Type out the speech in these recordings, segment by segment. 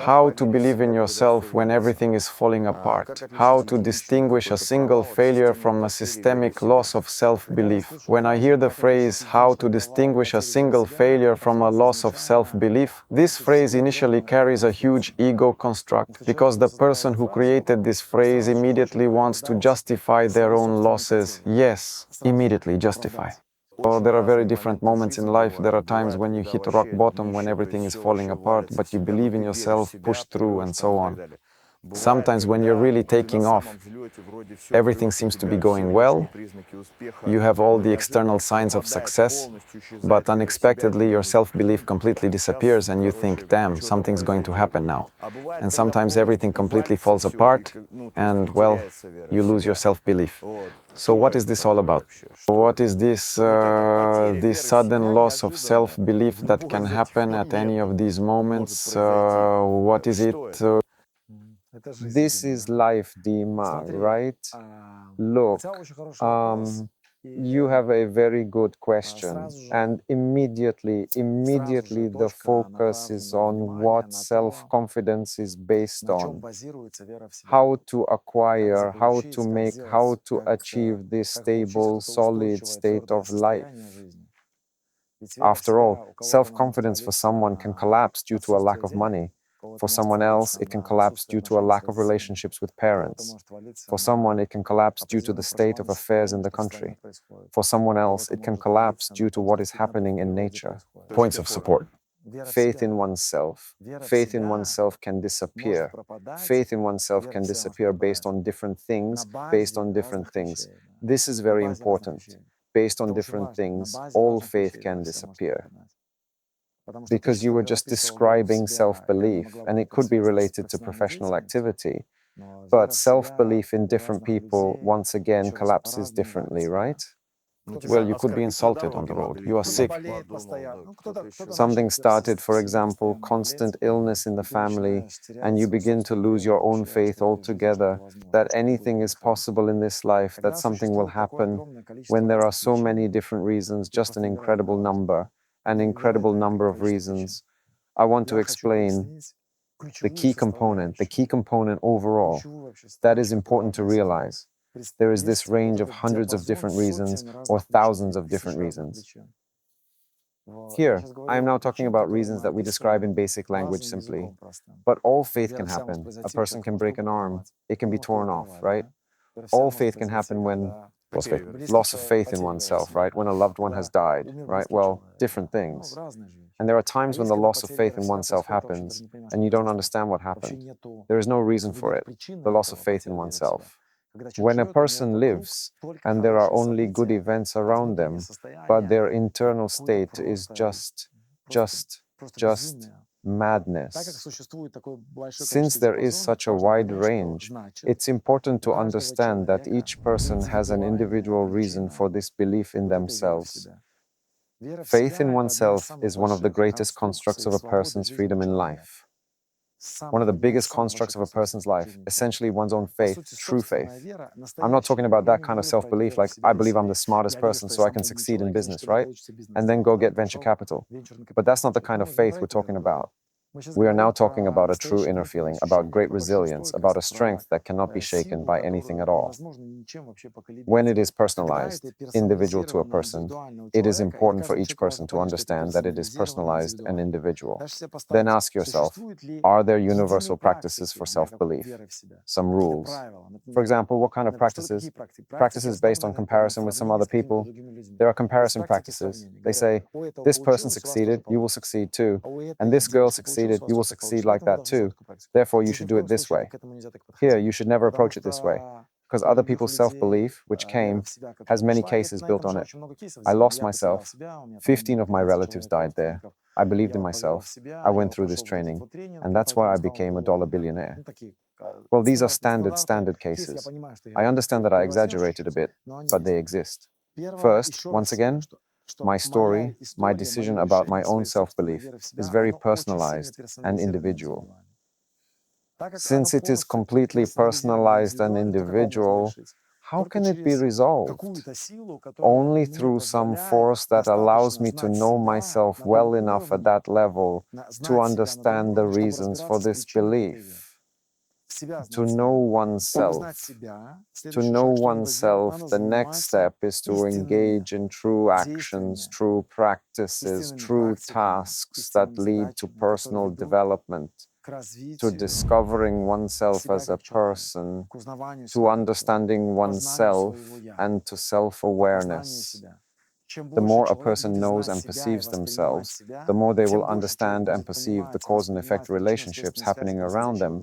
How to believe in yourself when everything is falling apart. How to distinguish a single failure from a systemic loss of self-belief. When I hear the phrase, how to distinguish a single failure from a loss of self-belief, this phrase initially carries a huge ego construct, because the person who created this phrase immediately wants to justify their own losses. Yes, immediately justify. So there are very different moments in life. There are times when you hit rock bottom, when everything is falling apart, but you believe in yourself, push through, and so on. Sometimes when you're really taking off, everything seems to be going well, you have all the external signs of success, but unexpectedly your self-belief completely disappears and you think, damn, something's going to happen now. And sometimes everything completely falls apart and, well, you lose your self-belief. So what is this all about? What is this sudden loss of self-belief that can happen at any of these moments? What is it? This is life, Dima, right? Look, you have a very good question, and immediately the focus is on what self-confidence is based on. How to acquire, how to achieve this stable, solid state of life. After all, self-confidence for someone can collapse due to a lack of money. For someone else, it can collapse due to a lack of relationships with parents. For someone, it can collapse due to the state of affairs in the country. For someone else, it can collapse due to what is happening in nature. Points of support. Faith in oneself. Faith in oneself can disappear. Faith in oneself can disappear based on different things, This is very important. Based on different things, all faith can disappear. Because you were just describing self-belief, and it could be related to professional activity. But self-belief in different people, once again, collapses differently, right? Well, you could be insulted on the road. You are sick. Something started, for example, constant illness in the family, and you begin to lose your own faith altogether, that anything is possible in this life, that something will happen, when there are so many different reasons, just an incredible number of reasons. I want to explain the key component overall, that is important to realize. There is this range of hundreds of different reasons or thousands of different reasons. Here, I am now talking about reasons that we describe in basic language simply. But all faith can happen. A person can break an arm. It can be torn off, right? All faith can happen when loss of faith in oneself, right? When a loved one has died, right? Well, different things. And there are times when the loss of faith in oneself happens and you don't understand what happened. There is no reason for it, the loss of faith in oneself. When a person lives and there are only good events around them, but their internal state is just madness. Since there is such a wide range, it's important to understand that each person has an individual reason for this belief in themselves. Faith in oneself is one of the greatest constructs of a person's freedom in life. One of the biggest constructs of a person's life, essentially one's own faith, true faith. I'm not talking about that kind of self-belief like, I believe I'm the smartest person so I can succeed in business, right? And then go get venture capital. But that's not the kind of faith we're talking about. We are now talking about a true inner feeling, about great resilience, about a strength that cannot be shaken by anything at all. When it is personalized, individual to a person, it is important for each person to understand that it is personalized and individual. Then ask yourself, are there universal practices for self-belief? Some rules. For example, what kind of practices? Practices based on comparison with some other people. There are comparison practices. They say, this person succeeded, you will succeed too. And this girl succeeded, you will succeed like that too. Therefore, you should do it this way. Here, you should never approach it this way, because other people's self-belief, which came, has many cases built on it. I lost myself. 15 of my relatives died there. I believed in myself. I went through this training, and that's why I became a dollar billionaire. Well, these are standard cases. I understand that I exaggerated a bit, but they exist. First, once again, my story, my decision about my own self-belief is very personalized and individual. Since it is completely personalized and individual, How can it be resolved? Only through some force that allows me to know myself well enough at that level to understand the reasons for this belief. To know oneself. To know oneself, the next step is to engage in true actions, true practices, true tasks that lead to personal development, to discovering oneself as a person, to understanding oneself, and to self-awareness. The more a person knows and perceives themselves, the more they will understand and perceive the cause and effect relationships happening around them,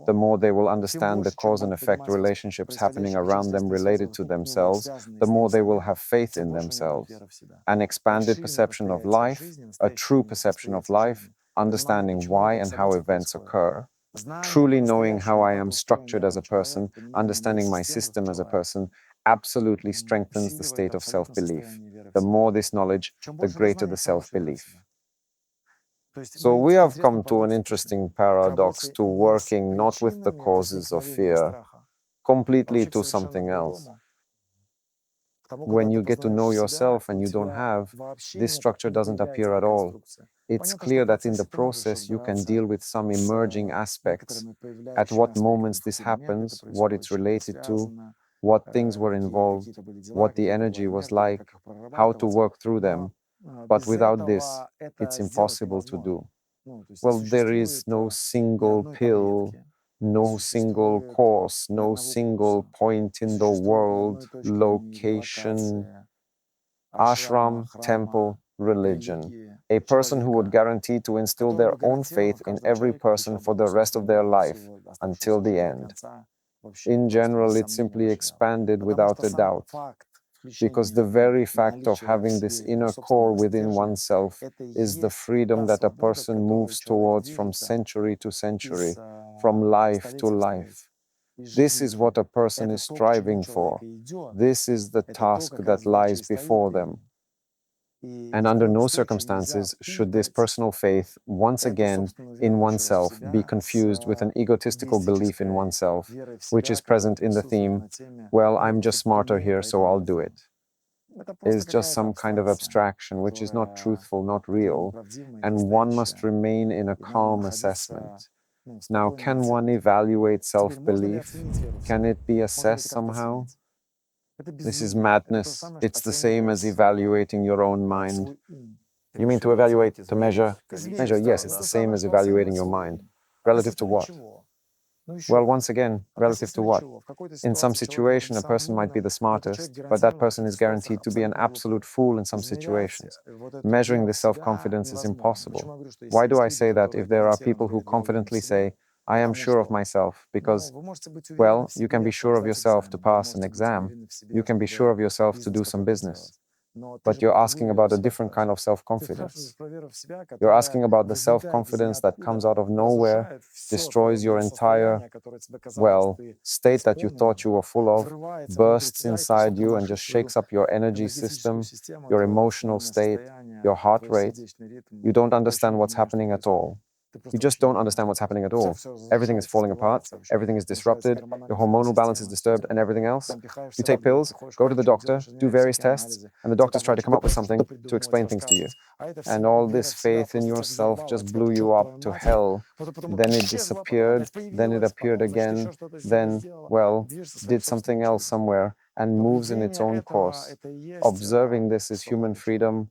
the more they will understand the cause and effect relationships happening around them related to themselves, the more they will have faith in themselves. An expanded perception of life, a true perception of life, understanding why and how events occur, truly knowing how I am structured as a person, understanding my system as a person, absolutely strengthens the state of self-belief. The more this knowledge, the greater the self-belief. So we have come to an interesting paradox to working not with the causes of fear, completely to something else. When you get to know yourself and you don't have, this structure doesn't appear at all. It's clear that in the process you can deal with some emerging aspects. At what moments this happens, what it's related to, what things were involved, what the energy was like, how to work through them. But without this, it's impossible to do. Well, there is no single pill, no single course, no single point in the world, location, ashram, temple, religion. A person who would guarantee to instill their own faith in every person for the rest of their life until the end. In general, it's simply expanded without a doubt, because the very fact of having this inner core within oneself is the freedom that a person moves towards from century to century, from life to life. This is what a person is striving for. This is the task that lies before them. And under no circumstances should this personal faith, once again, in oneself, be confused with an egotistical belief in oneself, which is present in the theme, well, I'm just smarter here, so I'll do it. It is just some kind of abstraction, which is not truthful, not real, and one must remain in a calm assessment. Now, can one evaluate self-belief? Can it be assessed somehow? This is madness. It's the same as evaluating your own mind. You mean to evaluate, to measure? Measure, yes, it's the same as evaluating your mind. Relative to what? Well, once again, relative to what? In some situation, a person might be the smartest, but that person is guaranteed to be an absolute fool in some situations. Measuring this self-confidence is impossible. Why do I say that if there are people who confidently say, I am sure of myself, because, well, you can be sure of yourself to pass an exam, you can be sure of yourself to do some business. But you're asking about a different kind of self-confidence. You're asking about the self-confidence that comes out of nowhere, destroys your entire, well, state that you thought you were full of, bursts inside you and just shakes up your energy system, your emotional state, your heart rate. You don't understand what's happening at all. You just don't understand what's happening at all. Everything is falling apart, everything is disrupted, your hormonal balance is disturbed, and everything else. You take pills, go to the doctor, do various tests, and the doctors try to come up with something to explain things to you. And all this faith in yourself just blew you up to hell. Then it disappeared, then it appeared again, then, well, did something else somewhere and moves in its own course. Observing this is human freedom,